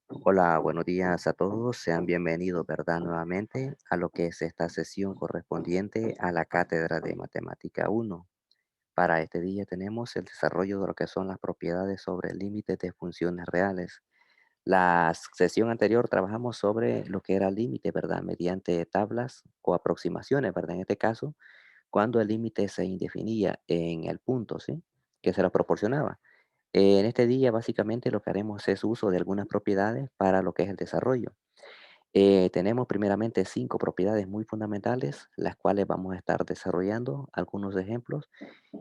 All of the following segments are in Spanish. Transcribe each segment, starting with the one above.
Hola, buenos días a todos. Sean bienvenidos, ¿verdad? Nuevamente a lo que es esta sesión correspondiente a la Cátedra de Matemática 1. Para este día tenemos el desarrollo de lo que son las propiedades sobre límites de funciones reales. La sesión anterior trabajamos sobre lo que era límite, ¿verdad? Mediante tablas o aproximaciones, ¿verdad? En este caso, cuando el límite se indefinía en el punto, ¿sí? Que se lo proporcionaba. En este día, básicamente, lo que haremos es uso de algunas propiedades para lo que es el desarrollo. Tenemos primeramente 5 propiedades muy fundamentales, las cuales vamos a estar desarrollando algunos ejemplos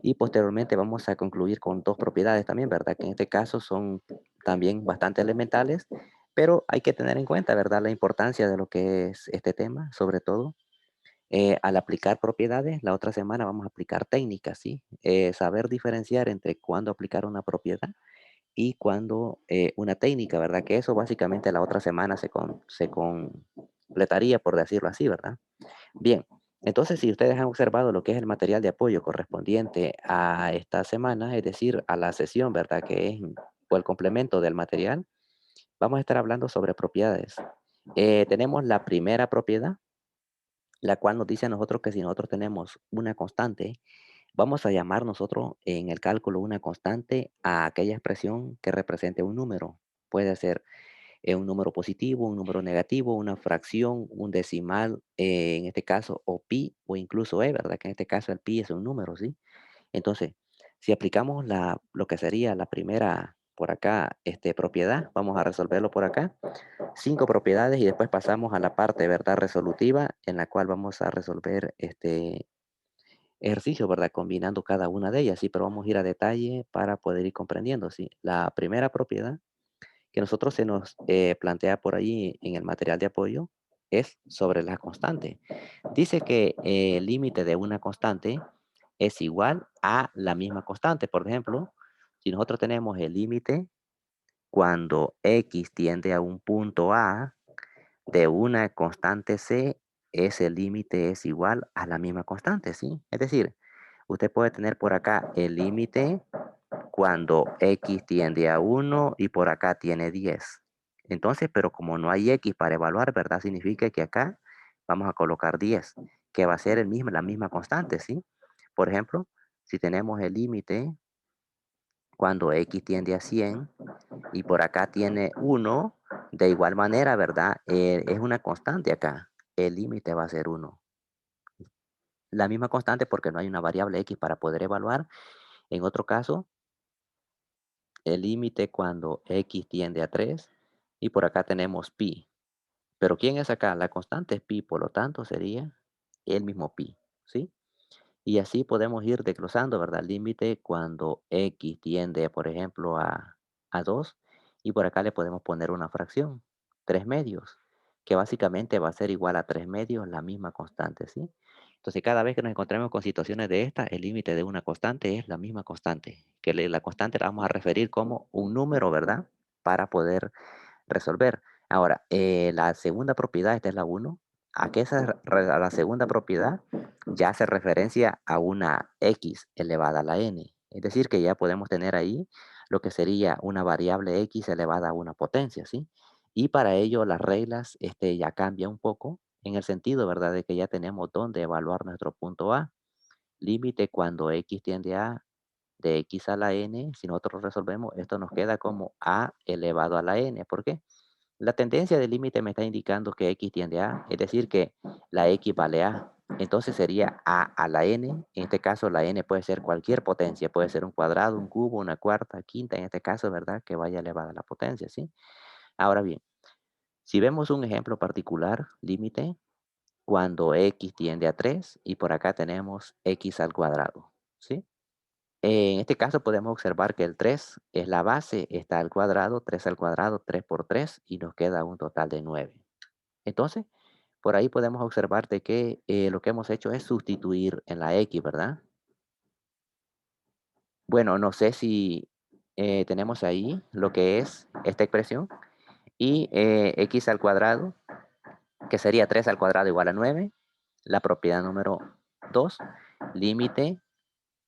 y posteriormente vamos a concluir con 2 propiedades también, ¿verdad? Que en este caso son también bastante elementales, pero hay que tener en cuenta, ¿verdad? La importancia de lo que es este tema, sobre todo al aplicar propiedades. La otra semana vamos a aplicar técnicas, ¿sí? Saber diferenciar entre cuándo aplicar una propiedad y cuando una técnica, ¿verdad? Que eso básicamente la otra semana se completaría, por decirlo así, ¿verdad? Bien, entonces si ustedes han observado lo que es el material de apoyo correspondiente a esta semana, es decir, a la sesión, ¿verdad? Que es o el complemento del material, vamos a estar hablando sobre propiedades. Tenemos la primera propiedad, la cual nos dice a nosotros que si nosotros tenemos una constante, vamos a llamar nosotros en el cálculo una constante a aquella expresión que represente un número. Puede ser un número positivo, un número negativo, una fracción, un decimal, en este caso, o pi, o incluso e, ¿verdad? Que en este caso el pi es un número, ¿sí? Entonces, si aplicamos lo que sería la primera por acá, propiedad, vamos a resolverlo por acá. 5 propiedades y después pasamos a la parte, ¿verdad? Resolutiva, en la cual vamos a resolver ejercicio, ¿verdad? Combinando cada una de ellas, sí, pero vamos a ir a detalle para poder ir comprendiendo, sí. La primera propiedad que nosotros se nos plantea por ahí en el material de apoyo es sobre la constante. Dice que el límite de una constante es igual a la misma constante. Por ejemplo, si nosotros tenemos el límite cuando x tiende a un punto A de una constante c, ese límite es igual a la misma constante, ¿sí? Es decir, usted puede tener por acá el límite cuando x tiende a 1 y por acá tiene 10. Entonces, pero como no hay x para evaluar, ¿verdad? Significa que acá vamos a colocar 10, que va a ser la misma constante, ¿sí? Por ejemplo, si tenemos el límite cuando x tiende a 100 y por acá tiene 1, de igual manera, ¿verdad? Es una constante acá. El límite va a ser 1. La misma constante porque no hay una variable x para poder evaluar. En otro caso, el límite cuando x tiende a 3 y por acá tenemos pi. Pero ¿quién es acá? La constante es pi, por lo tanto sería el mismo pi, ¿sí? Y así podemos ir desglosando, ¿verdad? El límite cuando x tiende, por ejemplo, a 2 y por acá le podemos poner una fracción, 3 medios, que básicamente va a ser igual a 3 medios, la misma constante, ¿sí? Entonces, cada vez que nos encontremos con situaciones de esta, el límite de una constante es la misma constante, que la constante la vamos a referir como un número, ¿verdad? Para poder resolver. Ahora, la segunda propiedad, esta es la uno. ¿A qué a la segunda propiedad? Ya hace referencia a una x elevada a la n. Es decir, que ya podemos tener ahí lo que sería una variable x elevada a una potencia, ¿sí? Y para ello las reglas ya cambian un poco en el sentido, ¿verdad? De que ya tenemos dónde evaluar nuestro punto A. Límite cuando x tiende a de x a la n, si nosotros resolvemos, esto nos queda como a elevado a la n. ¿Por qué? La tendencia del límite me está indicando que x tiende a, es decir, que la x vale a. Entonces sería a la n. En este caso, la n puede ser cualquier potencia, puede ser un cuadrado, un cubo, una cuarta, quinta, en este caso, ¿verdad? Que vaya elevada a la potencia, ¿sí? Ahora bien, si vemos un ejemplo particular, límite, cuando x tiende a 3 y por acá tenemos x al cuadrado, ¿sí? En este caso podemos observar que el 3 es la base, está al cuadrado, 3 al cuadrado, 3 por 3 y nos queda un total de 9. Entonces, por ahí podemos observar de que lo que hemos hecho es sustituir en la x, ¿verdad? Bueno, no sé si tenemos ahí lo que es esta expresión y x al cuadrado, que sería 3 al cuadrado igual a 9. La propiedad número 2, límite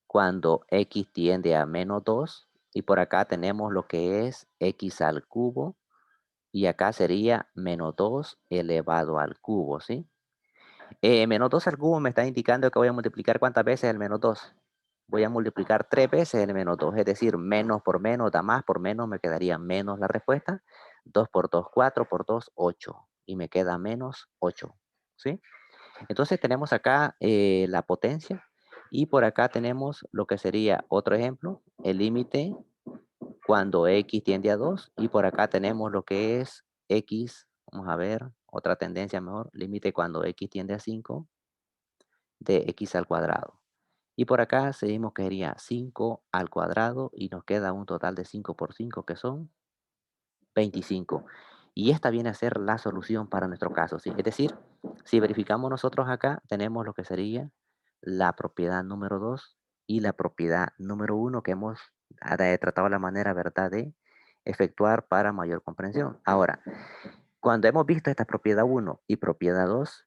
cuando x tiende a -2 y por acá tenemos lo que es x al cubo y acá sería menos 2 elevado al cubo, ¿sí? Menos 2 al cubo me está indicando que voy a multiplicar ¿cuántas veces el menos 2? Voy a multiplicar 3 veces el menos 2, es decir, menos por menos da más, por menos me quedaría menos la respuesta. 2 por 2, 4 por 2, 8. Y me queda menos 8, ¿sí? Entonces tenemos acá la potencia y por acá tenemos lo que sería otro ejemplo, el límite cuando x tiende a 2 y por acá tenemos lo que es x, vamos a ver, otra tendencia mejor, límite cuando x tiende a 5 de x al cuadrado. Y por acá seguimos que sería 5 al cuadrado y nos queda un total de 5 por 5 que son 25. Y esta viene a ser la solución para nuestro caso, ¿sí? Es decir, si verificamos nosotros acá, tenemos lo que sería la propiedad número 2 y la propiedad número uno que hemos tratado la manera, ¿verdad?, de efectuar para mayor comprensión. Ahora, cuando hemos visto esta propiedad uno y propiedad 2,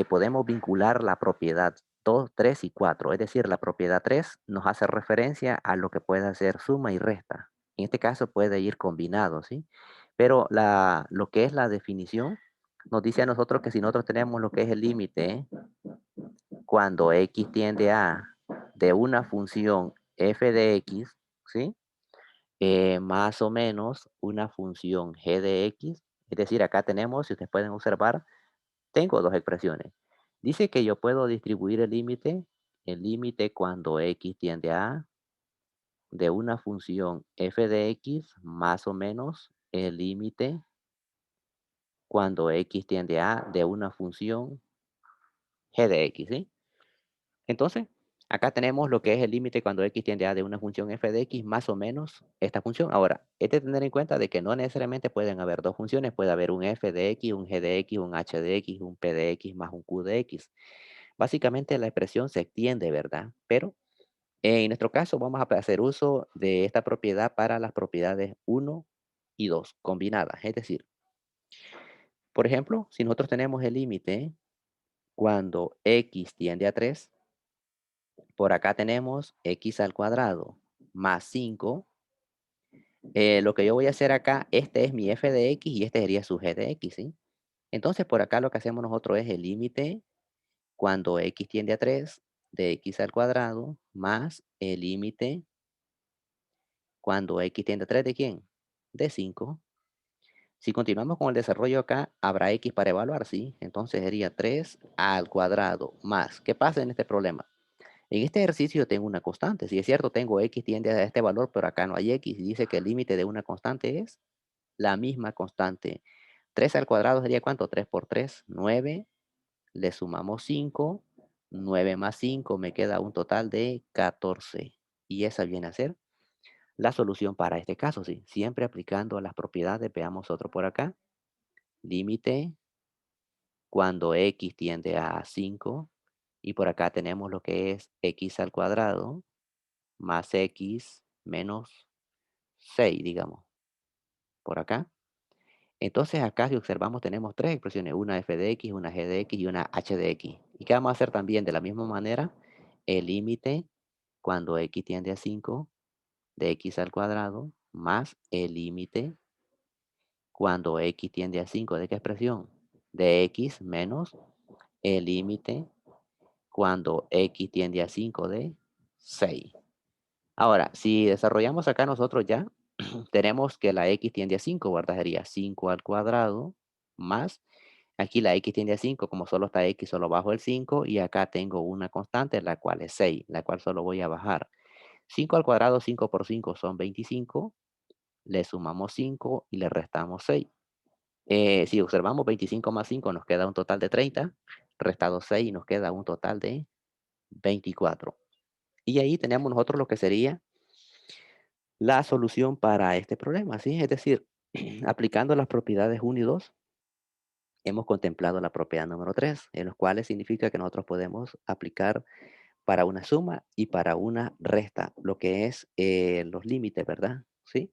podemos vincular la propiedad 2, 3 y 4. Es decir, la propiedad 3 nos hace referencia a lo que puede hacer suma y resta. En este caso puede ir combinado, ¿sí? Pero lo que es la definición nos dice a nosotros que si nosotros tenemos lo que es el límite, cuando x tiende a de una función f de x, ¿sí? Más o menos una función g de x. Es decir, acá tenemos, si ustedes pueden observar, tengo dos expresiones. Dice que yo puedo distribuir el límite cuando x tiende a de una función f de x más o menos el límite cuando x tiende a de una función g de x, ¿sí? Entonces, acá tenemos lo que es el límite cuando x tiende a de una función f de x más o menos esta función. Ahora, es de tener en cuenta de que no necesariamente pueden haber dos funciones, puede haber un f de x, un g de x, un h de x, un p de x más un q de x. Básicamente la expresión se extiende, ¿verdad? Pero en nuestro caso vamos a hacer uso de esta propiedad para las propiedades uno y 2 combinadas. Es decir, por ejemplo, si nosotros tenemos el límite cuando x tiende a 3, por acá tenemos x al cuadrado más 5. Lo que yo voy a hacer acá, este es mi f de x y este sería su g de x, ¿sí? Entonces por acá lo que hacemos nosotros es el límite cuando x tiende a 3 de x al cuadrado más el límite cuando x tiende a 3 ¿de quién? De 5. Si continuamos con el desarrollo acá, habrá x para evaluar, ¿sí? Entonces sería 3 al cuadrado más. ¿Qué pasa en este problema? En este ejercicio tengo una constante. Si es cierto, tengo x tiende a este valor, pero acá no hay x. Y dice que el límite de una constante es la misma constante. 3 al cuadrado sería ¿cuánto? 3 por 3, 9. Le sumamos 5. 9 más 5 me queda un total de 14. Y esa viene a ser la solución para este caso, sí. Siempre aplicando las propiedades. Veamos otro por acá. Límite cuando x tiende a 5. Y por acá tenemos lo que es x al cuadrado más x menos 6, digamos, por acá. Entonces acá si observamos tenemos tres expresiones, una f de x, una g de x y una h de x. ¿Y qué vamos a hacer también de la misma manera? El límite cuando x tiende a 5 de x al cuadrado más el límite cuando x tiende a 5 ¿de qué expresión? De x menos el límite cuando x tiende a 5 de 6. Ahora, si desarrollamos acá nosotros ya, tenemos que la x tiende a 5, ¿verdad? Sería 5 al cuadrado más, aquí la x tiende a 5, como solo está x, solo bajo el 5, y acá tengo una constante, la cual es 6, la cual solo voy a bajar. 5 al cuadrado, 5 por 5 son 25, le sumamos 5 y le restamos 6. Si observamos 25 más 5 nos queda un total de 30, restado 6 nos queda un total de 24. Y ahí tenemos nosotros lo que sería la solución para este problema, ¿sí? Es decir, aplicando las propiedades uno y 2, hemos contemplado la propiedad número 3, en los cuales significa que nosotros podemos aplicar para una suma y para una resta, lo que es los límites, ¿verdad? ¿Sí?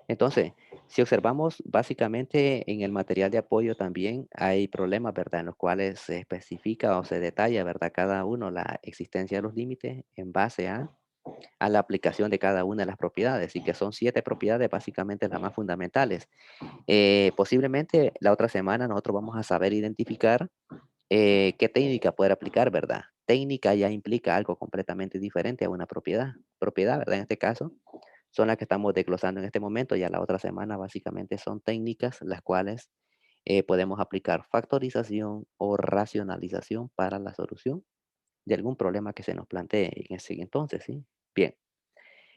Entonces, si observamos básicamente en el material de apoyo también hay problemas, ¿verdad? En los cuales se especifica o se detalla, ¿verdad? Cada uno la existencia de los límites en base a a la aplicación de cada una de las propiedades y que son 7 propiedades básicamente las más fundamentales. Posiblemente la otra semana nosotros vamos a saber identificar qué técnica poder aplicar, ¿verdad? Técnica ya implica algo completamente diferente a una propiedad. Propiedad, ¿verdad? En este caso, son las que estamos desglosando en este momento. Ya la otra semana básicamente son técnicas las cuales podemos aplicar factorización o racionalización para la solución de algún problema que se nos plantee en ese entonces, ¿sí? Bien,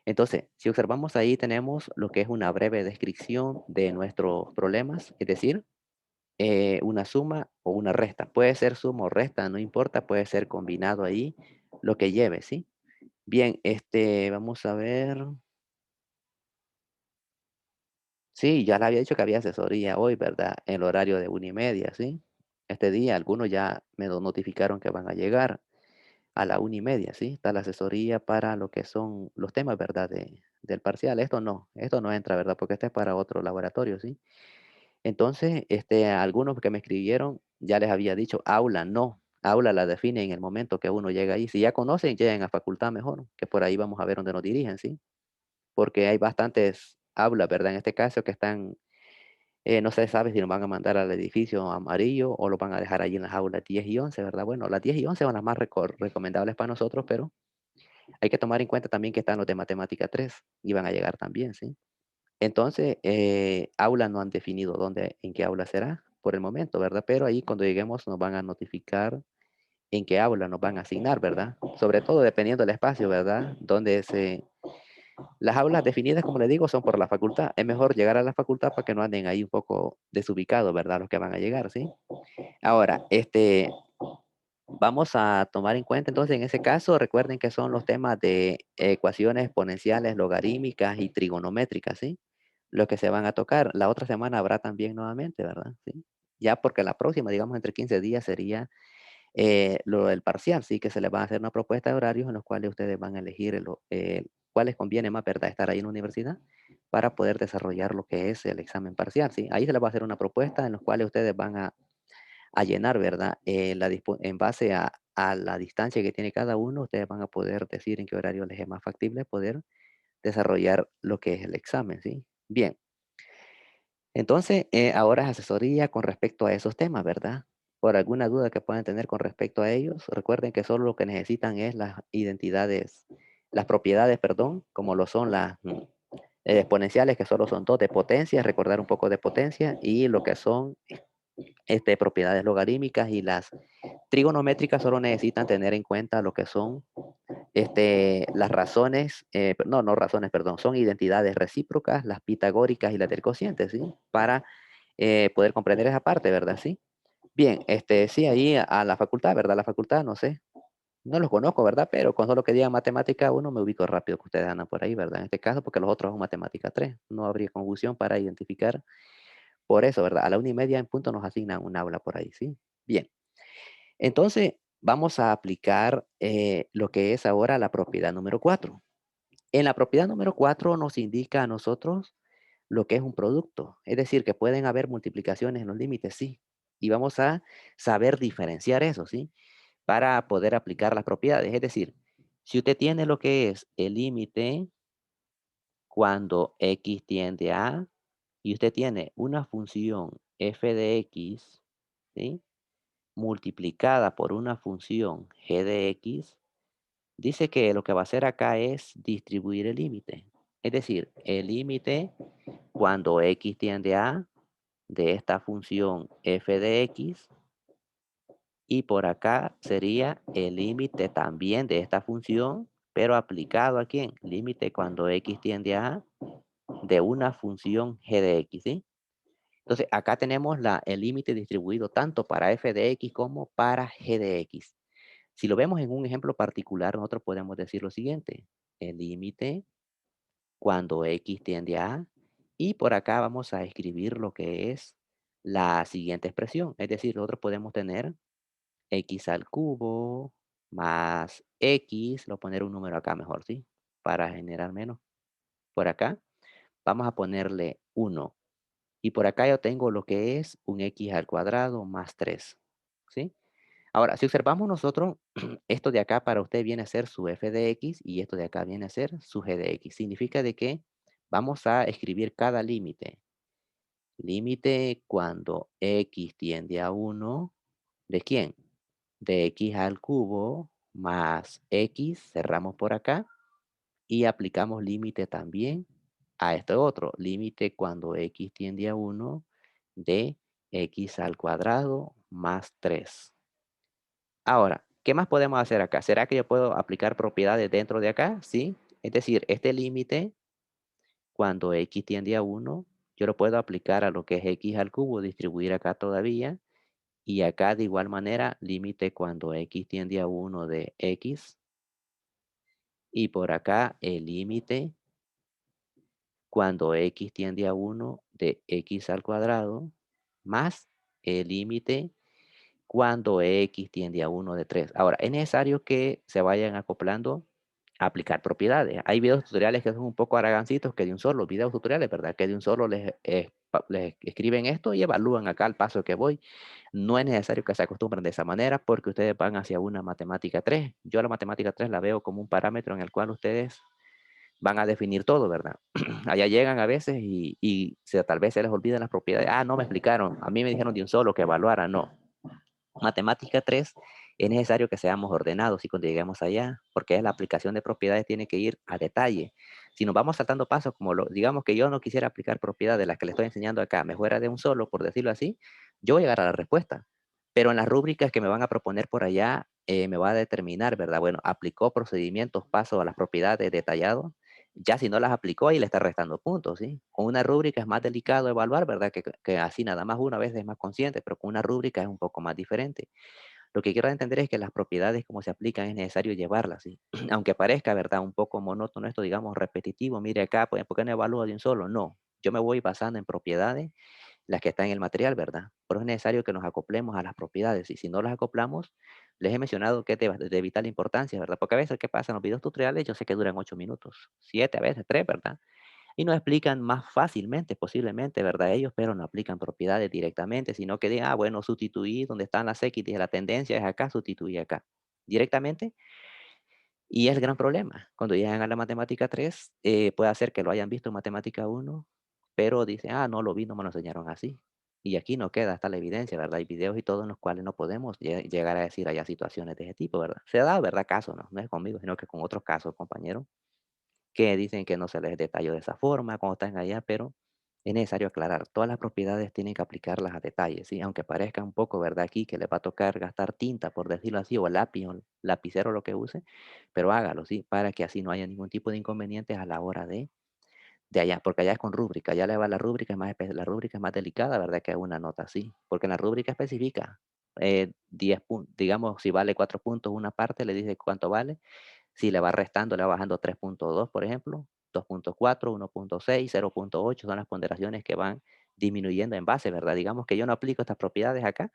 entonces, si observamos ahí tenemos lo que es una breve descripción de nuestros problemas, es decir, una suma o una resta. Puede ser suma o resta, no importa, puede ser combinado ahí, lo que lleve, ¿sí? Bien, vamos a ver. Sí, ya le había dicho que había asesoría hoy, ¿verdad? En el horario de 1:30, ¿sí? Este día algunos ya me lo notificaron que van a llegar a la 1:30, ¿sí? Está la asesoría para lo que son los temas, ¿verdad? Del parcial. Esto no entra, ¿verdad? Porque este es para otro laboratorio, ¿sí? Entonces, algunos que me escribieron, ya les había dicho, aula no, aula la define en el momento que uno llega ahí. Si ya conocen, lleguen a facultad mejor, que por ahí vamos a ver dónde nos dirigen, ¿sí? Porque hay bastantes aulas, ¿verdad? En este caso que están, no se sabe si nos van a mandar al edificio amarillo o lo van a dejar allí en las aulas 10 y 11, ¿verdad? Bueno, las 10 y 11 son las más recomendables para nosotros, pero hay que tomar en cuenta también que están los de matemática 3 y van a llegar también, ¿sí? Entonces, aula no han definido dónde, en qué aula será por el momento, ¿verdad? Pero ahí cuando lleguemos nos van a notificar en qué aula nos van a asignar, ¿verdad? Sobre todo dependiendo del espacio, ¿verdad? Las aulas definidas, como les digo, son por la facultad. Es mejor llegar a la facultad para que no anden ahí un poco desubicados, ¿verdad? Los que van a llegar, ¿sí? Ahora, vamos a tomar en cuenta entonces en ese caso, recuerden que son los temas de ecuaciones exponenciales, logarítmicas y trigonométricas, ¿sí? Los que se van a tocar. La otra semana habrá también nuevamente, ¿verdad? ¿Sí? Ya porque la próxima, digamos, entre 15 días sería lo del parcial, ¿sí? Que se les va a hacer una propuesta de horarios en los cuales ustedes van a elegir cuáles conviene más, ¿verdad? Estar ahí en la universidad para poder desarrollar lo que es el examen parcial, ¿sí? Ahí se les va a hacer una propuesta en los cuales ustedes van a llenar, ¿verdad? En base a la distancia que tiene cada uno, ustedes van a poder decir en qué horario les es más factible poder desarrollar lo que es el examen, ¿sí? Bien, entonces ahora es asesoría con respecto a esos temas, ¿verdad? Por alguna duda que puedan tener con respecto a ellos, recuerden que solo lo que necesitan es las identidades, las propiedades, perdón, como lo son las exponenciales, que solo son dos de potencia, recordar un poco de potencia, y lo que son propiedades logarítmicas y las trigonométricas solo necesitan tener en cuenta lo que son las razones, no razones, perdón, son identidades recíprocas, las pitagóricas y las del cociente, ¿sí? Para poder comprender esa parte, ¿verdad? Sí. Bien, sí, ahí a la facultad, ¿verdad? La facultad, no sé, no los conozco, ¿verdad? Pero con solo que digan matemática uno me ubico rápido que ustedes andan por ahí, ¿verdad? En este caso, porque los otros son matemática 3 no habría confusión para identificar por eso, ¿verdad? A la 1:30 en punto nos asignan un aula por ahí, ¿sí? Bien. Entonces, vamos a aplicar lo que es ahora la propiedad número 4. En la propiedad número 4 nos indica a nosotros lo que es un producto. Es decir, que pueden haber multiplicaciones en los límites, sí. Y vamos a saber diferenciar eso, ¿sí? Para poder aplicar las propiedades. Es decir, si usted tiene lo que es el límite cuando x tiende a, y usted tiene una función f de x, ¿sí? Multiplicada por una función g de x, dice que lo que va a hacer acá es distribuir el límite. Es decir, el límite cuando x tiende a de esta función f de x y por acá sería el límite también de esta función, pero aplicado a quién? Límite cuando x tiende a de una función g de x, ¿sí? Entonces acá tenemos el límite distribuido tanto para f de x como para g de x. Si lo vemos en un ejemplo particular, nosotros podemos decir lo siguiente: el límite cuando x tiende a, y por acá vamos a escribir lo que es la siguiente expresión. Es decir, nosotros podemos tener x al cubo más x, lo poner un número acá mejor, ¿sí? Para generar menos. Por acá vamos a ponerle 1. Y por acá yo tengo lo que es un x al cuadrado más 3, ¿sí? Ahora, si observamos nosotros, esto de acá para usted viene a ser su f de x y esto de acá viene a ser su g de x. Significa de que vamos a escribir cada límite. Límite cuando x tiende a uno, ¿de quién? De x al cubo más x, cerramos por acá y aplicamos límite también a este otro. Límite cuando x tiende a uno de x al cuadrado más 3. Ahora, ¿qué más podemos hacer acá? ¿Será que yo puedo aplicar propiedades dentro de acá? Sí. Es decir, este límite, cuando x tiende a uno, yo lo puedo aplicar a lo que es x al cubo, distribuir acá todavía. Y acá de igual manera, límite cuando x tiende a uno de x. Y por acá el límite cuando x tiende a uno de x al cuadrado más el límite cuando x tiende a uno de 3. Ahora, es necesario que se vayan acoplando a aplicar propiedades. Hay videos tutoriales que son un poco haragancitos que de un solo, videos tutoriales, ¿verdad? Que de un solo les escriben esto y evalúan acá al paso que voy. No es necesario que se acostumbren de esa manera porque ustedes van hacia una matemática 3. Yo la matemática 3 la veo como un parámetro en el cual ustedes van a definir todo, ¿verdad? Allá llegan a veces tal vez se les olvidan las propiedades. Ah, no me explicaron. A mí me dijeron de un solo que evaluara. No, matemática 3 es necesario que seamos ordenados y cuando lleguemos allá, porque la aplicación de propiedades tiene que ir a detalle. Si nos vamos saltando pasos, como digamos que yo no quisiera aplicar propiedades de las que le estoy enseñando acá, me fuera de un solo, por decirlo así, yo voy a llegar a la respuesta. Pero en las rúbricas que me van a proponer por allá, me va a determinar, ¿verdad? Bueno, aplicó procedimientos, pasos a las propiedades detallados. Ya si no las aplicó, ahí le está restando puntos, ¿sí? Con una rúbrica es más delicado evaluar, ¿verdad? Que así nada más una vez es más consciente, pero con una rúbrica es un poco más diferente. Lo que quiero entender es que las propiedades, como se aplican, es necesario llevarlas, ¿sí? Aunque parezca, ¿verdad? Un poco monótono esto, digamos, repetitivo. Mire acá, pues, ¿por qué no evalúo de un solo? No. Yo me voy basando en propiedades, las que están en el material, ¿verdad? Pero es necesario que nos acoplemos a las propiedades. Y si no las acoplamos, les he mencionado que es de vital importancia, ¿verdad? Porque a veces, ¿qué pasa? En los videos tutoriales yo sé que duran 8 minutos, 7 a veces, 3, ¿verdad? Y nos explican más fácilmente, posiblemente, ¿verdad? Ellos, pero no aplican propiedades directamente, sino que digan, ah, bueno, sustituí donde están las X, de la tendencia es acá, sustituí acá. Directamente, y es el gran problema. Cuando llegan a la matemática 3 puede ser que lo hayan visto en matemática uno pero dicen, ah, no lo vi, no me lo enseñaron así. Y aquí no queda hasta la evidencia, ¿verdad? Hay videos y todo en los cuales no podemos llegar a decir haya situaciones de ese tipo, ¿verdad? Se da, ¿verdad? Caso, ¿no? No es conmigo, sino que con otros casos, compañeros que dicen que no se les detalló de esa forma cuando están allá, pero es necesario aclarar, todas las propiedades tienen que aplicarlas a detalle, ¿sí? Aunque parezca un poco, ¿verdad? Aquí que le va a tocar gastar tinta, por decirlo así, o lápiz, o lapicero, lo que use, pero hágalo, ¿sí? Para que así no haya ningún tipo de inconvenientes a la hora de allá, porque allá es con rúbrica, ya le va la rúbrica, la rúbrica es más delicada, ¿verdad? Que una nota así, porque en la rúbrica especifica 10 puntos, digamos, si vale 4 puntos una parte, le dice cuánto vale, si le va restando, le va bajando 3.2, por ejemplo, 2.4, 1.6, 0.8, son las ponderaciones que van disminuyendo en base, ¿verdad? Digamos que yo no aplico estas propiedades acá,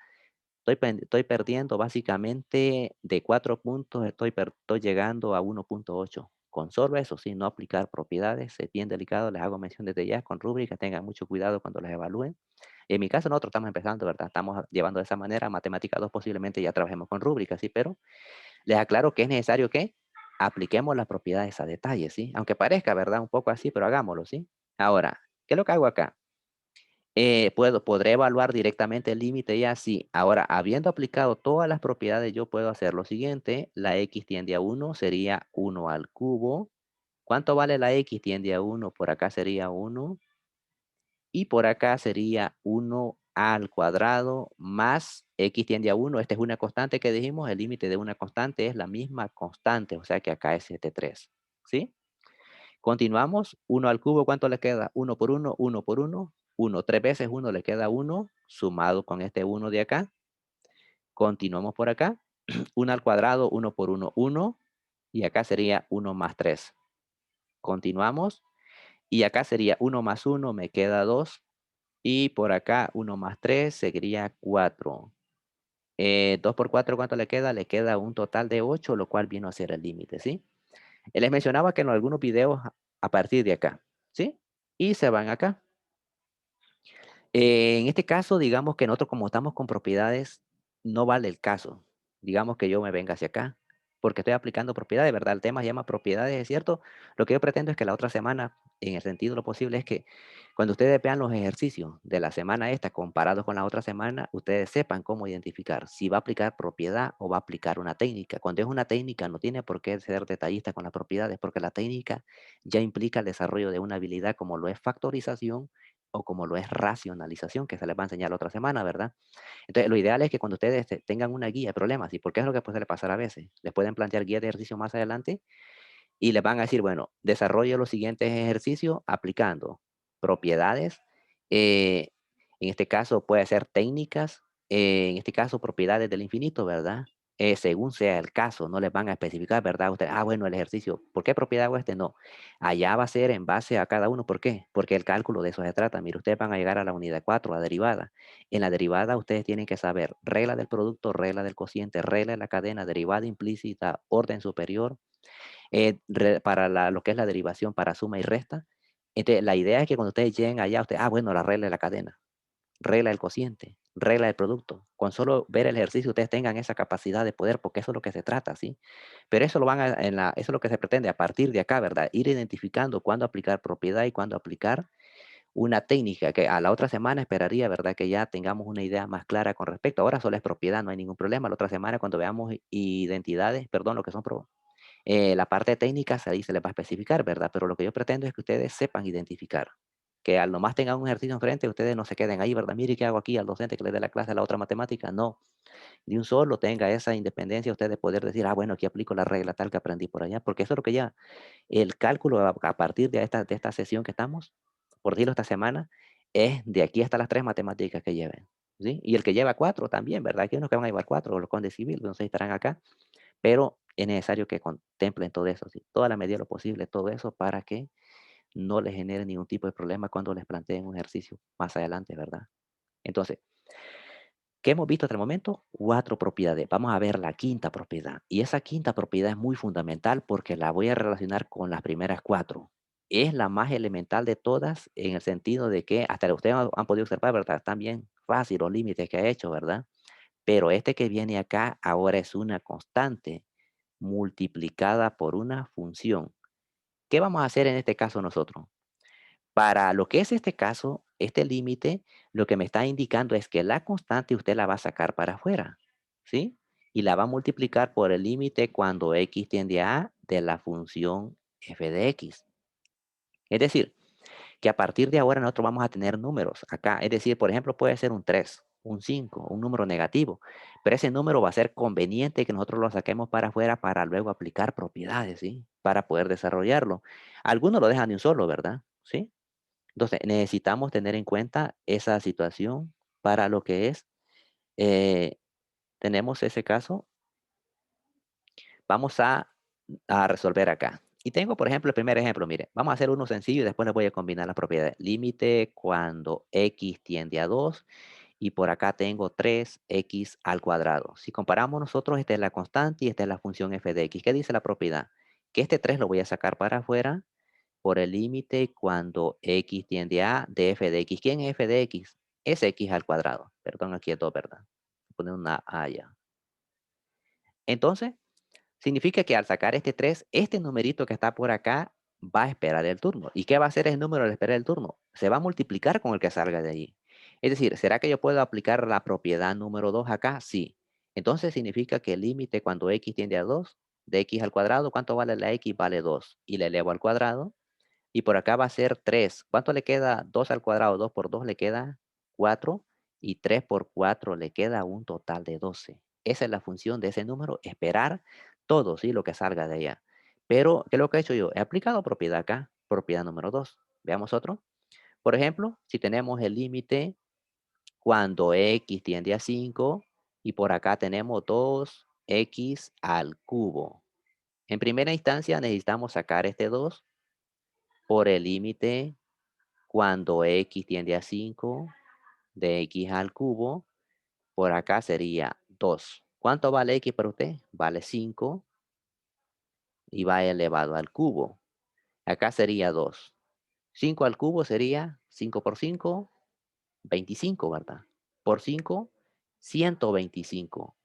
estoy perdiendo básicamente de 4 puntos, estoy llegando a 1.8. Con solo eso, sin no aplicar propiedades, es bien delicado, les hago mención desde ya con rúbricas, tengan mucho cuidado cuando las evalúen. En mi caso, nosotros estamos empezando, ¿verdad? Estamos llevando de esa manera, matemática 2 posiblemente ya trabajemos con rúbricas, ¿sí? Pero les aclaro que es necesario que apliquemos las propiedades a detalle, ¿sí? Aunque parezca, ¿verdad? Un poco así, pero hagámoslo, ¿sí? Ahora, ¿qué es lo que hago acá? Podré evaluar directamente el límite ya, sí. Ahora, habiendo aplicado todas las propiedades, yo puedo hacer lo siguiente. La x tiende a uno sería uno al cubo. ¿Cuánto vale la x tiende a uno? Por acá sería uno. Y por acá sería uno al cuadrado más x tiende a uno. Esta es una constante que dijimos. El límite de una constante es la misma constante, o sea que acá es 7,3. ¿Sí? Continuamos. Uno al cubo, ¿cuánto le queda? Uno por uno, uno por uno. Uno, 3 veces uno le queda uno, sumado con este uno de acá. Continuamos por acá. Uno al cuadrado, uno por uno, uno. Y acá sería uno más 3. Continuamos. Y acá sería uno más uno, me queda 2. Y por acá, 1 más 3 sería 4. 2 por 4, ¿cuánto le queda? Le queda un total de 8, lo cual vino a ser el límite, ¿sí? Les mencionaba que en algunos videos a partir de acá, ¿sí? Y se van acá. En este caso, digamos que nosotros como estamos con propiedades, no vale el caso. Digamos que yo me venga hacia acá, porque estoy aplicando propiedades, ¿verdad? El tema se llama propiedades, ¿es cierto? Lo que yo pretendo es que la otra semana, en el sentido de lo posible, es que cuando ustedes vean los ejercicios de la semana esta comparados con la otra semana, ustedes sepan cómo identificar si va a aplicar propiedad o va a aplicar una técnica. Cuando es una técnica, no tiene por qué ser detallista con las propiedades, porque la técnica ya implica el desarrollo de una habilidad como lo es factorización o como lo es racionalización, que se les va a enseñar la otra semana, ¿verdad? Entonces, lo ideal es que cuando ustedes tengan una guía de problemas, ¿y por qué es lo que puede pasar a veces? Les pueden plantear guías de ejercicio más adelante y les van a decir, bueno, desarrolle los siguientes ejercicios aplicando propiedades, eh, en este caso puede ser técnicas, en este caso propiedades del infinito, ¿verdad? Según sea el caso, no les van a especificar, ¿verdad? Usted, bueno, el ejercicio, ¿por qué propiedad hago este? No, allá va a ser en base a cada uno, ¿por qué? Porque el cálculo de eso se trata. Mire, ustedes van a llegar a la unidad 4, a derivada. En la derivada ustedes tienen que saber regla del producto, regla del cociente, regla de la cadena, derivada implícita, orden superior, para lo que es la derivación para suma y resta. Entonces, la idea es que cuando ustedes lleguen allá, ustedes, bueno, la regla de la cadena, regla del cociente, regla del producto. Con solo ver el ejercicio, ustedes tengan esa capacidad de poder, porque eso es lo que se trata, ¿sí? Pero eso lo van eso es lo que se pretende a partir de acá, ¿verdad? Ir identificando cuándo aplicar propiedad y cuándo aplicar una técnica, que a la otra semana esperaría, ¿verdad? Que ya tengamos una idea más clara con respecto. Ahora solo es propiedad, no hay ningún problema. La otra semana, cuando veamos identidades, perdón, lo que son la parte técnica ahí se les va a especificar, ¿verdad? Pero lo que yo pretendo es que ustedes sepan identificar, que al nomás tengan un ejercicio enfrente, ustedes no se queden ahí, ¿verdad? Mire qué hago aquí al docente que le dé la clase a la otra matemática. No, de un solo tenga esa independencia usted de poder decir, bueno, aquí aplico la regla tal que aprendí por allá, porque eso es lo que ya, el cálculo a partir de esta sesión que estamos, por decirlo esta semana, es de aquí hasta las tres matemáticas que lleven. ¿Sí? Y el que lleva cuatro también, ¿verdad? Aquí hay unos que van a llevar cuatro, los condes civil, no sé si estarán acá, pero es necesario que contemplen todo eso, ¿sí? Toda la medida de lo posible, todo eso para que no les genere ningún tipo de problema cuando les planteen un ejercicio más adelante, ¿verdad? Entonces, ¿qué hemos visto hasta el momento? Cuatro propiedades. Vamos a ver la quinta propiedad. Y esa quinta propiedad es muy fundamental porque la voy a relacionar con las primeras cuatro. Es la más elemental de todas en el sentido de que hasta ustedes han podido observar, ¿verdad? Están bien fácil los límites que ha hecho, ¿verdad? Pero este que viene acá ahora es una constante multiplicada por una función. ¿Qué vamos a hacer en este caso nosotros? Para lo que es este caso, este límite, lo que me está indicando es que la constante usted la va a sacar para afuera, ¿sí? Y la va a multiplicar por el límite cuando x tiende a de la función f de x. Es decir, que a partir de ahora nosotros vamos a tener números acá. Es decir, por ejemplo, puede ser un 3, un 5, un número negativo, pero ese número va a ser conveniente que nosotros lo saquemos para afuera para luego aplicar propiedades, ¿sí? Para poder desarrollarlo. Algunos lo dejan de un solo, ¿verdad? ¿Sí? Entonces, necesitamos tener en cuenta esa situación para lo que es, eh, tenemos ese caso, vamos a resolver acá. Y tengo, por ejemplo, el primer ejemplo, mire, vamos a hacer uno sencillo y después les voy a combinar las propiedades. Límite cuando x tiende a 2 y por acá tengo 3x al cuadrado. Si comparamos nosotros, esta es la constante y esta es la función f de x. ¿Qué dice la propiedad? Que este 3 lo voy a sacar para afuera por el límite cuando x tiende a de f de x. ¿Quién es f de x? Es x al cuadrado. Perdón, aquí es 2, ¿verdad? Voy a poner una a allá. Entonces, significa que al sacar este 3, este numerito que está por acá va a esperar el turno. ¿Y qué va a hacer ese número al esperar el turno? Se va a multiplicar con el que salga de allí. Es decir, ¿será que yo puedo aplicar la propiedad número 2 acá? Sí. Entonces significa que el límite cuando x tiende a 2 de x al cuadrado, ¿cuánto vale la x? Vale 2. Y le elevo al cuadrado. Y por acá va a ser 3. ¿Cuánto le queda 2 al cuadrado? 2 por 2 le queda 4. Y 3 por 4 le queda un total de 12. Esa es la función de ese número, esperar todo, ¿sí? Lo que salga de allá. Pero, ¿qué es lo que he hecho yo? He aplicado propiedad acá, propiedad número 2. Veamos otro. Por ejemplo, si tenemos el límite cuando x tiende a 5 y por acá tenemos 2x al cubo. En primera instancia necesitamos sacar este 2 por el límite cuando x tiende a 5 de x al cubo, por acá sería 2. ¿Cuánto vale x para usted? Vale 5 y va elevado al cubo. Acá sería 2. 5 al cubo sería 5 por 5, 25, ¿verdad? Por 5, 125.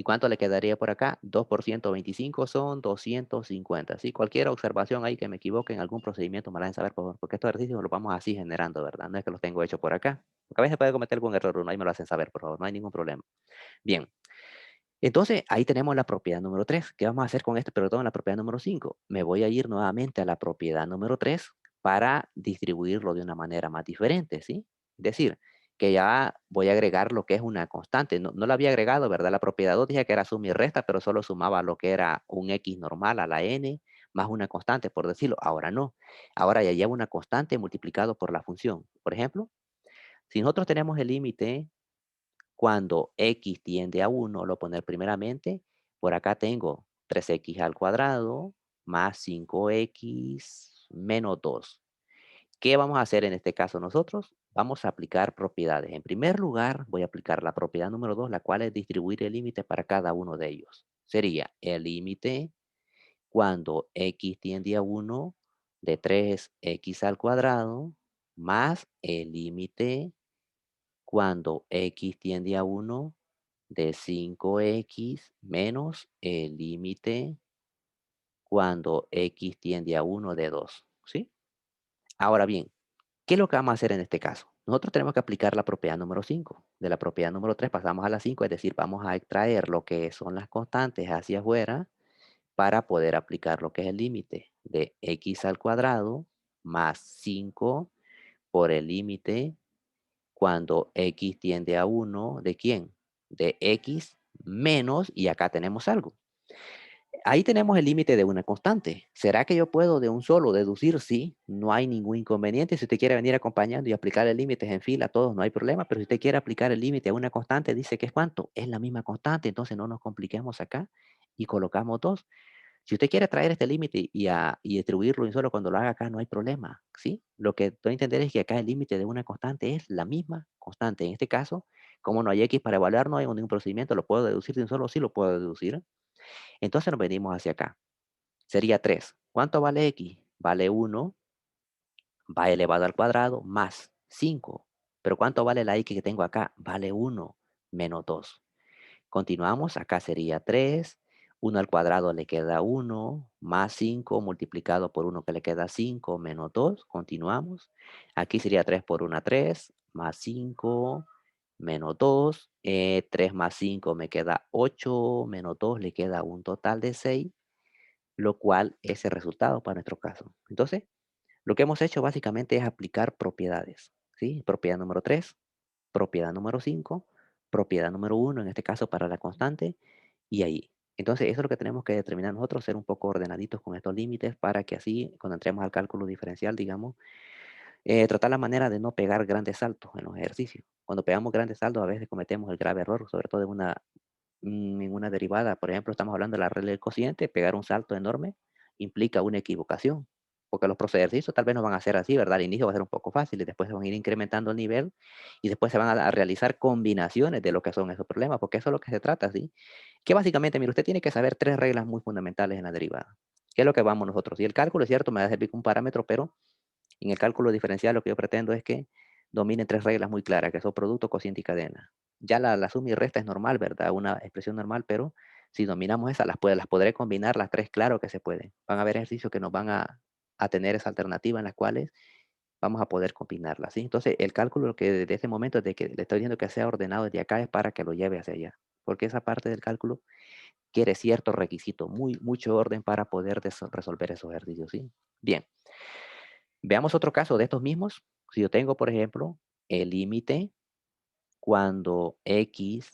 ¿Y cuánto le quedaría por acá? 2 por 125 son 250, ¿sí? Cualquier observación ahí que me equivoque en algún procedimiento me la hacen saber, por favor, porque estos ejercicios los vamos así generando, ¿verdad? No es que los tengo hechos por acá. Porque a veces puede cometer algún error, uno ahí me lo hacen saber, por favor, no hay ningún problema. Bien, entonces ahí tenemos la propiedad número 3. ¿Qué vamos a hacer con esto? Pero todo en la propiedad número 5. Me voy a ir nuevamente a la propiedad número 3 para distribuirlo de una manera más diferente, ¿sí? Es decir, que ya voy a agregar lo que es una constante. No lo había agregado, ¿verdad? La propiedad 2 dije que era suma y resta, pero solo sumaba lo que era un x normal a la n más una constante, por decirlo. Ahora no. Ahora ya llevo una constante multiplicado por la función. Por ejemplo, si nosotros tenemos el límite cuando x tiende a 1, lo poner primeramente, por acá tengo 3x al cuadrado más 5x menos 2. ¿Qué vamos a hacer en este caso nosotros? Vamos a aplicar propiedades. En primer lugar, voy a aplicar la propiedad número 2, la cual es distribuir el límite para cada uno de ellos. Sería el límite cuando x tiende a 1 de 3x al cuadrado más el límite cuando x tiende a 1 de 5x menos el límite cuando x tiende a 1 de 2, ¿sí? Ahora bien, ¿qué es lo que vamos a hacer en este caso? Nosotros tenemos que aplicar la propiedad número 5. De la propiedad número 3 pasamos a la 5, es decir, vamos a extraer lo que son las constantes hacia afuera para poder aplicar lo que es el límite de x al cuadrado más 5 por el límite cuando x tiende a 1, ¿de quién? De x menos, y acá tenemos algo. Ahí tenemos el límite de una constante. ¿Será que yo puedo de un solo deducir? Sí, no hay ningún inconveniente. Si usted quiere venir acompañando y aplicar el límite en fila, todos, no hay problema. Pero si usted quiere aplicar el límite a una constante, dice que es cuánto. Es la misma constante, entonces no nos compliquemos acá y colocamos dos. Si usted quiere traer este límite y distribuirlo en solo cuando lo haga acá, no hay problema, ¿sí? Lo que doy a entender es que acá el límite de una constante es la misma constante. En este caso, como no hay x para evaluar, no hay ningún procedimiento, lo puedo deducir de un solo, sí lo puedo deducir. Entonces nos venimos hacia acá. Sería 3. ¿Cuánto vale x? Vale 1, va elevado al cuadrado, más 5. Pero ¿cuánto vale la x que tengo acá? Vale 1 menos 2. Continuamos, acá sería 3, 1 al cuadrado le queda 1, más 5 multiplicado por 1 que le queda 5, menos 2, continuamos. Aquí sería 3 por 1, 3, más 5, menos 2, 3 más 5 me queda 8, menos 2 le queda un total de 6, lo cual es el resultado para nuestro caso. Entonces, lo que hemos hecho básicamente es aplicar propiedades, ¿sí? Propiedad número 3, propiedad número 5, propiedad número 1, en este caso para la constante, y ahí. Entonces, eso es lo que tenemos que determinar nosotros, ser un poco ordenaditos con estos límites para que así, cuando entremos al cálculo diferencial, digamos, tratar la manera de no pegar grandes saltos en los ejercicios. Cuando pegamos grandes saltos, a veces cometemos el grave error, sobre todo en una derivada. Por ejemplo, estamos hablando de la regla del cociente, pegar un salto enorme implica una equivocación, porque los ejercicios tal vez no van a ser así, ¿verdad? Al inicio va a ser un poco fácil y después se van a ir incrementando el nivel y después se van a realizar combinaciones de lo que son esos problemas, porque eso es lo que se trata, ¿sí? Que básicamente, mire, usted tiene que saber tres reglas muy fundamentales en la derivada. ¿Qué es lo que vamos nosotros? Y el cálculo, es cierto, me va a servir como un parámetro, pero en el cálculo diferencial lo que yo pretendo es que dominen tres reglas muy claras, que son producto, cociente y cadena. Ya la suma y resta es normal, ¿verdad? Una expresión normal, pero si dominamos esas, las podré combinar las tres, claro que se pueden. Van a haber ejercicios que nos van a tener esa alternativa en las cuales vamos a poder combinarlas, ¿sí? Entonces, el cálculo que desde ese momento de que le estoy diciendo que sea ordenado desde acá es para que lo lleve hacia allá, porque esa parte del cálculo quiere cierto requisito, mucho orden para poder resolver esos ejercicios, ¿sí? Bien, veamos otro caso de estos mismos. Si yo tengo, por ejemplo, el límite cuando x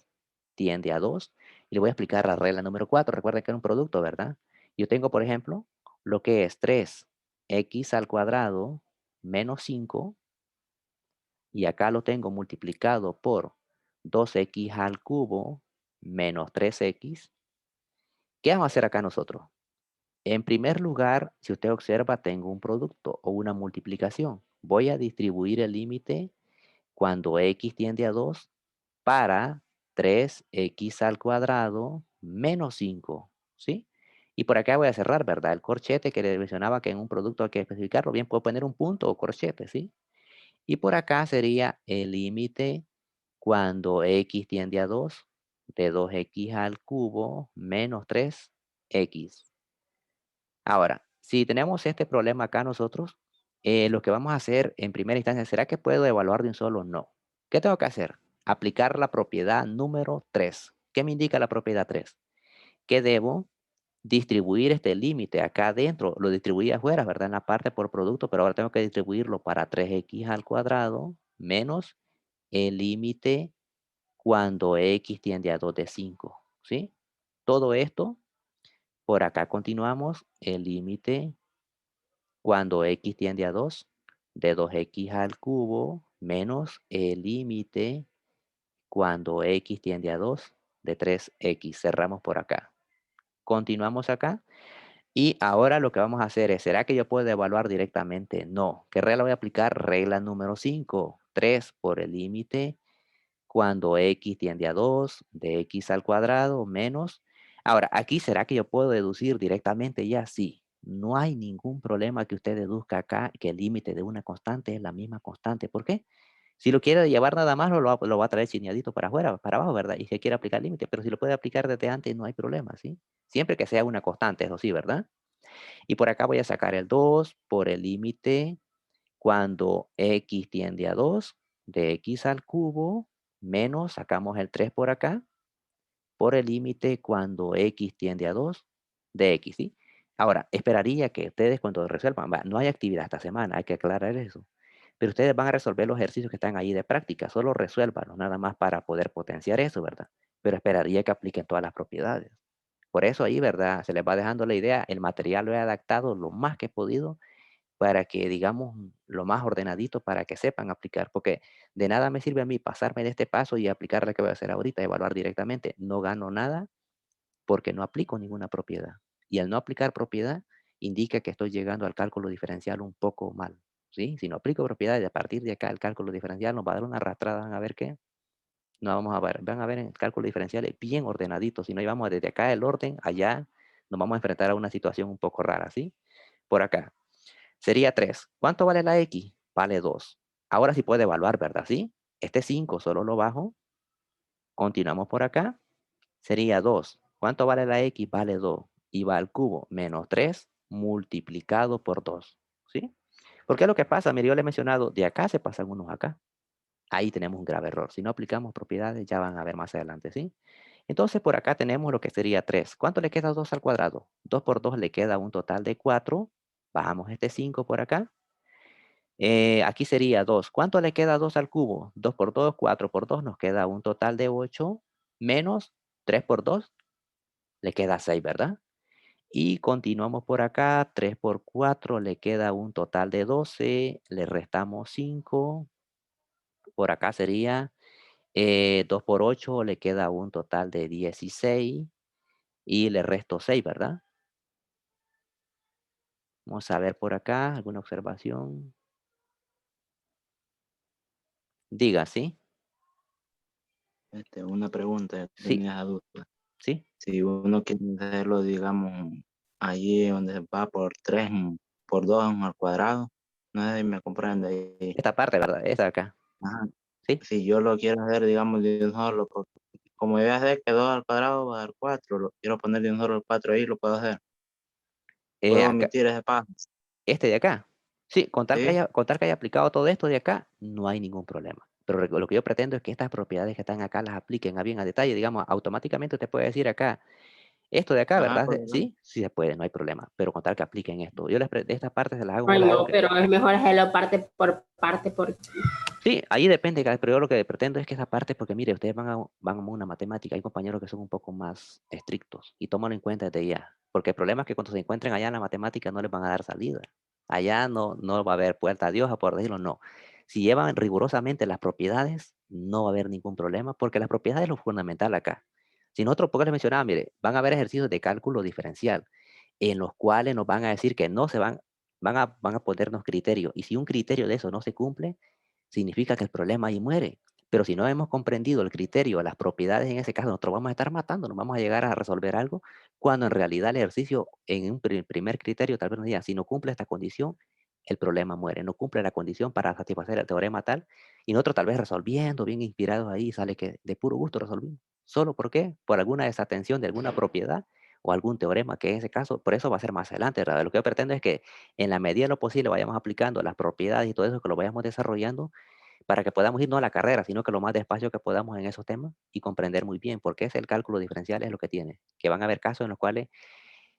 tiende a 2, y le voy a explicar la regla número 4. Recuerden que era un producto, ¿verdad? Yo tengo, por ejemplo, lo que es 3x al cuadrado menos 5, y acá lo tengo multiplicado por 2x al cubo menos 3x. ¿Qué vamos a hacer acá nosotros? En primer lugar, si usted observa, tengo un producto o una multiplicación. Voy a distribuir el límite cuando x tiende a 2 para 3x al cuadrado menos 5, ¿sí? Y por acá voy a cerrar, ¿verdad? El corchete que le mencionaba que en un producto hay que especificarlo, bien puedo poner un punto o corchete, ¿sí? Y por acá sería el límite cuando x tiende a 2 de 2x al cubo menos 3x. Ahora, si tenemos este problema acá nosotros, lo que vamos a hacer en primera instancia, ¿será que puedo evaluar de un solo? No. ¿Qué tengo que hacer? Aplicar la propiedad número 3. ¿Qué me indica la propiedad 3? Que debo distribuir este límite acá adentro. Lo distribuí afuera, ¿verdad? En la parte por producto, pero ahora tengo que distribuirlo para 3x al cuadrado menos el límite cuando x tiende a 2 de 5, ¿sí? Todo esto, por acá continuamos, el límite cuando x tiende a 2 de 2x al cubo menos el límite cuando x tiende a 2 de 3x. Cerramos por acá. Continuamos acá. Y ahora lo que vamos a hacer es, ¿será que yo puedo evaluar directamente? No. ¿Qué regla voy a aplicar? Regla número 5. 3 por el límite cuando x tiende a 2 de x al cuadrado menos. Ahora, aquí, ¿será que yo puedo deducir directamente ya? Sí. No hay ningún problema que usted deduzca acá que el límite de una constante es la misma constante. ¿Por qué? Si lo quiere llevar nada más, lo va a traer chineadito para afuera, para abajo, ¿verdad? Y se quiere aplicar límite, pero si lo puede aplicar desde antes, no hay problema, ¿sí? Siempre que sea una constante, eso sí, ¿verdad? Y por acá voy a sacar el 2 por el límite cuando x tiende a 2 de x al cubo menos, sacamos el 3 por acá, por el límite cuando x tiende a 2 de x, ¿sí? Ahora, esperaría que ustedes cuando resuelvan, no hay actividad esta semana, hay que aclarar eso. Pero ustedes van a resolver los ejercicios que están ahí de práctica, solo resuélvanlos nada más para poder potenciar eso, ¿verdad? Pero esperaría que apliquen todas las propiedades. Por eso ahí, ¿verdad? Se les va dejando la idea, el material lo he adaptado lo más que he podido para que, digamos, lo más ordenadito para que sepan aplicar, porque de nada me sirve a mí pasarme de este paso y aplicar lo que voy a hacer ahorita, evaluar directamente. No gano nada porque no aplico ninguna propiedad. Y al no aplicar propiedad, indica que estoy llegando al cálculo diferencial un poco mal, ¿sí? Si no aplico propiedades, a partir de acá el cálculo diferencial nos va a dar una arrastrada, van a ver qué. No vamos a ver, van a ver en el cálculo diferencial es bien ordenadito, si no llevamos desde acá el orden, allá nos vamos a enfrentar a una situación un poco rara, ¿sí? Por acá. Sería 3. ¿Cuánto vale la X? Vale 2. Ahora sí puede evaluar, ¿verdad? ¿Sí? Este 5 solo lo bajo. Continuamos por acá. Sería 2. ¿Cuánto vale la X? Vale 2. Y va al cubo menos 3 multiplicado por 2. ¿Sí? Porque es lo que pasa, mire, yo le he mencionado, de acá se pasan unos acá. Ahí tenemos un grave error. Si no aplicamos propiedades, ya van a ver más adelante, ¿sí? Entonces por acá tenemos lo que sería 3. ¿Cuánto le queda 2 al cuadrado? 2 por 2 le queda un total de 4. Bajamos este 5 por acá. Aquí sería 2. ¿Cuánto le queda 2 al cubo? 2 por 2, 4 por 2, nos queda un total de 8, menos 3 por 2, le queda 6, ¿verdad? Y continuamos por acá, 3 por 4 le queda un total de 12, le restamos 5, por acá sería 2 por 8 le queda un total de 16 y le resto 6, ¿verdad? Vamos a ver por acá, ¿alguna observación? Diga, ¿sí? Una pregunta, yo Sí, tenía esa duda. sí. Si uno quiere hacerlo, digamos, allí donde va por 3 por 2 al cuadrado, no sé si me comprende ahí. Esta parte, ¿verdad? Esta de acá, Ajá. ¿sí? Si yo lo quiero hacer, digamos, de un solo, porque como ya sé que 2 al cuadrado va a dar 4, lo quiero poner de un solo al 4 ahí, lo puedo hacer. Puedo Acá, omitir ese paso, este de acá. Sí, ¿sí? con tal que haya aplicado todo esto de acá, no hay ningún problema. Pero lo que yo pretendo es que estas propiedades que están acá las apliquen a bien a detalle. Digamos, automáticamente te puede decir acá, esto de acá, Ajá, ¿verdad? por ejemplo. Sí, sí se puede, no hay problema. Pero con tal que apliquen esto. De estas partes se las hago, no Ay, las hago no, que. pero es mejor hacerlo parte por parte, porque Sí, ahí depende, pero yo lo que pretendo es que esa parte, porque mire, ustedes van a una matemática, hay compañeros que son un poco más estrictos y toman en cuenta desde ya. Porque el problema es que cuando se encuentren allá en la matemática no les van a dar salida. Allá no va a haber puerta a Dios, por decirlo, no. Si llevan rigurosamente las propiedades, no va a haber ningún problema, porque las propiedades es lo fundamental acá. Si nosotros, porque les mencionaba, mire, van a haber ejercicios de cálculo diferencial, en los cuales nos van a decir que no se van a ponernos criterios. Y si un criterio de eso no se cumple, significa que el problema ahí muere. Pero si no hemos comprendido el criterio, las propiedades en ese caso, nosotros vamos a estar matando, nos vamos a llegar a resolver algo, cuando en realidad el ejercicio en un primer criterio tal vez nos diga, si no cumple esta condición, el problema muere, no cumple la condición para satisfacer el teorema tal, y nosotros tal vez resolviendo, bien inspirados ahí, sale que de puro gusto resolvimos. ¿Solo por qué? Por alguna desatención de alguna propiedad o algún teorema que en ese caso, por eso va a ser más adelante, ¿verdad? Lo que yo pretendo es que en la medida de lo posible vayamos aplicando las propiedades y todo eso, que lo vayamos desarrollando para que podamos ir no a la carrera, sino que lo más despacio que podamos en esos temas y comprender muy bien, porque es el cálculo diferencial, es lo que tiene, que van a haber casos en los cuales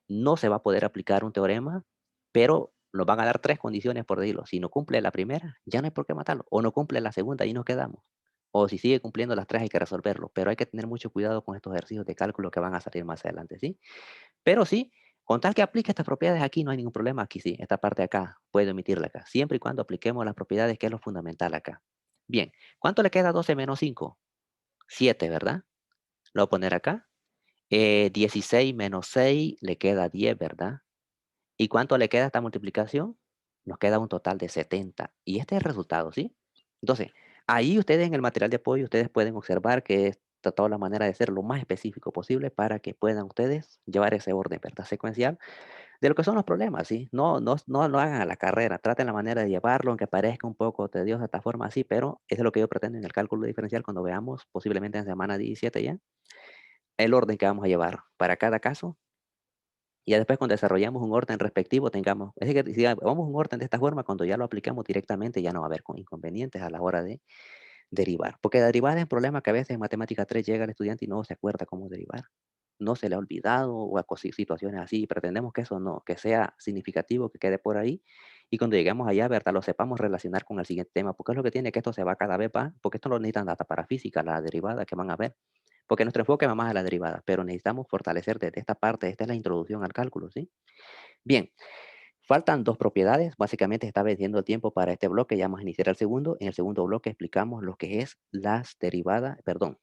no se va a poder aplicar un teorema, pero nos van a dar tres condiciones por decirlo. Si no cumple la primera, ya no hay por qué matarlo. O no cumple la segunda, y nos quedamos. O si sigue cumpliendo las tres, hay que resolverlo. Pero hay que tener mucho cuidado con estos ejercicios de cálculo que van a salir más adelante, ¿sí? Pero sí, con tal que aplique estas propiedades aquí, no hay ningún problema. Aquí sí, esta parte de acá, puedo omitirla acá. Siempre y cuando apliquemos las propiedades, que es lo fundamental acá. Bien, ¿cuánto le queda a 12 menos 5? 7, ¿verdad? Lo voy a poner acá. 16 menos 6 le queda 10, ¿verdad? ¿Y cuánto le queda a esta multiplicación? Nos queda un total de 70. Y este es el resultado, ¿sí? Entonces, ahí ustedes en el material de apoyo, ustedes pueden observar que he tratado la manera de ser lo más específico posible para que puedan ustedes llevar ese orden, ¿verdad? Secuencial de lo que son los problemas, ¿sí? No lo hagan a la carrera, traten la manera de llevarlo, aunque parezca un poco tedioso de esta forma así, pero eso es lo que yo pretendo en el cálculo diferencial cuando veamos, posiblemente en semana 17 ya, el orden que vamos a llevar para cada caso. Y ya después cuando desarrollamos un orden respectivo tengamos, es decir, que si vamos un orden de esta forma, cuando ya lo aplicamos directamente ya no va a haber inconvenientes a la hora de derivar. Porque derivar es un problema que a veces en matemática 3 llega el estudiante y no se acuerda cómo derivar. No se le ha olvidado o a situaciones así. Pretendemos que eso no, que sea significativo, que quede por ahí. Y cuando lleguemos allá, ¿verdad? Lo sepamos relacionar con el siguiente tema. Porque es lo que tiene que esto se va cada vez más, porque esto no necesitan data para física, la derivada que van a ver. Porque nuestro enfoque va más a la derivada, pero necesitamos fortalecer desde esta parte, esta es la introducción al cálculo, ¿sí? Bien, faltan dos propiedades, básicamente está venciendo el tiempo para este bloque, ya vamos a iniciar el segundo. En el segundo bloque explicamos lo que es las derivadas, perdón,